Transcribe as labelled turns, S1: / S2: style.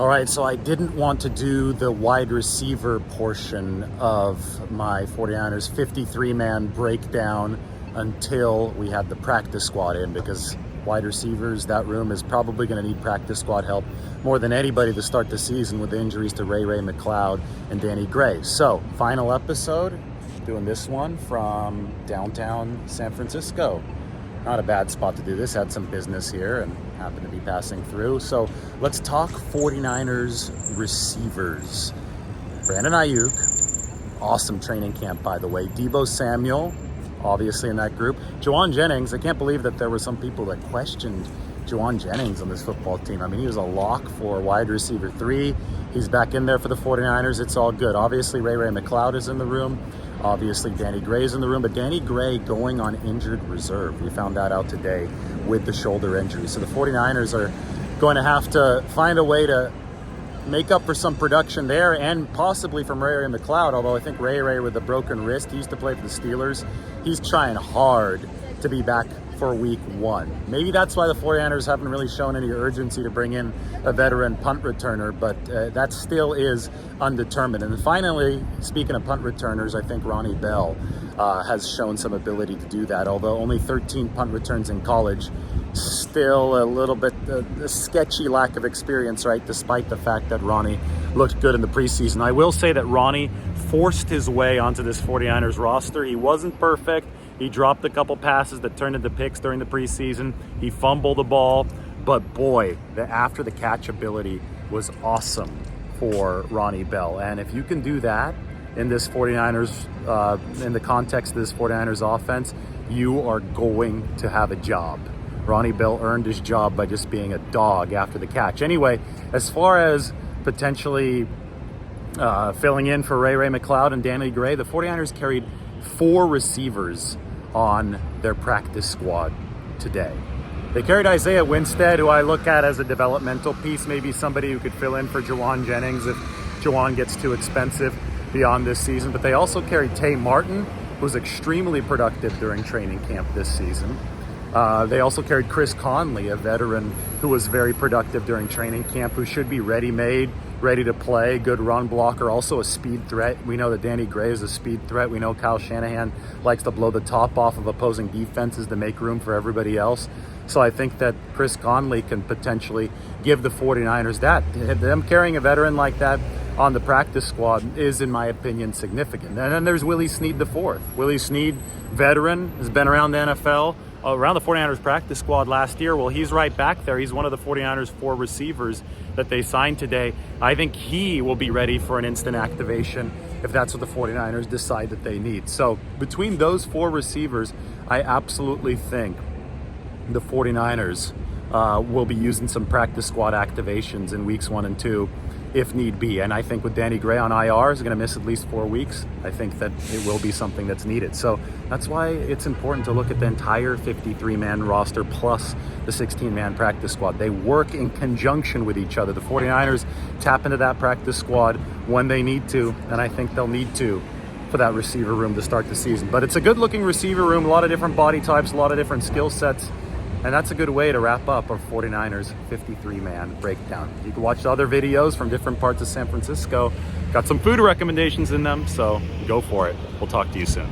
S1: All right, so I didn't want to do the wide receiver portion of my 49ers 53-man breakdown until we had the practice squad in, because wide receivers, that room is probably going to need practice squad help more than anybody to start the season with the injuries to Ray McLeod and Danny Gray. So, final episode, doing this one from downtown San Francisco. Not a bad spot to do this. Had some business here and happened to be passing through. So let's talk 49ers receivers. Brandon Aiyuk, awesome training camp, by the way. Deebo Samuel, obviously in that group. Juwan Jennings, I can't believe that there were some people that questioned Juwan Jennings on this football team. I mean, he was a lock for wide receiver 3. He's back in there for the 49ers. It's all good. Obviously, Ray McLeod is in the room. Obviously, Danny Gray is in the room, but Danny Gray going on injured reserve. We found that out today with the shoulder injury. So the 49ers are going to have to find a way to make up for some production there, and possibly from Ray McLeod, although I think Ray with a broken wrist, he used to play for the Steelers. He's trying hard to be back for week 1. Maybe that's why the 49ers haven't really shown any urgency to bring in a veteran punt returner, but that still is undetermined. And finally, speaking of punt returners, I think Ronnie Bell has shown some ability to do that, although only 13 punt returns in college. Still a little bit a sketchy lack of experience, right, despite the fact that Ronnie looked good in the preseason. I will say that Ronnie forced his way onto this 49ers roster. He wasn't perfect. He dropped a couple passes that turned into picks during the preseason. He fumbled the ball, but boy, the after the catch ability was awesome for Ronnie Bell. And if you can do that in this 49ers, in the context of this 49ers offense, you are going to have a job. Ronnie Bell earned his job by just being a dog after the catch. Anyway, as far as potentially filling in for Ray McLeod and Danny Gray, the 49ers carried 4 receivers on their practice squad today. They carried Isaiah Winstead, who I look at as a developmental piece, maybe somebody who could fill in for Juwan Jennings if Juwan gets too expensive beyond this season. But they also carried Tay Martin, who was extremely productive during training camp this season. They also carried Chris Conley, a veteran who was very productive during training camp, who should be ready-made, ready to play, good run blocker, also a speed threat. We know that Danny Gray is a speed threat. We know Kyle Shanahan likes to blow the top off of opposing defenses to make room for everybody else. So I think that Chris Conley can potentially give the 49ers that. Them carrying a veteran like that on the practice squad is, in my opinion, significant. And then there's Willie Snead IV. Willie Snead, veteran, has been around the NFL, around the 49ers practice squad last year. Well, he's right back there. He's one of the 49ers 4 receivers that they signed today. I think he will be ready for an instant activation if that's what the 49ers decide that they need. So between those 4 receivers, I absolutely think the 49ers will be using some practice squad activations in weeks 1 and 2 if need be. And I think with Danny Gray on IR, is going to miss at least 4 weeks. I think that it will be something that's needed. So that's why it's important to look at the entire 53-man roster plus the 16-man practice squad. They work in conjunction with each other. The 49ers tap into that practice squad when they need to, and I think they'll need to for that receiver room to start the season. But it's a good-looking receiver room, a lot of different body types, a lot of different skill sets. And that's a good way to wrap up our 49ers 53-man breakdown. You can watch the other videos from different parts of San Francisco. Got some food recommendations in them, so go for it. We'll talk to you soon.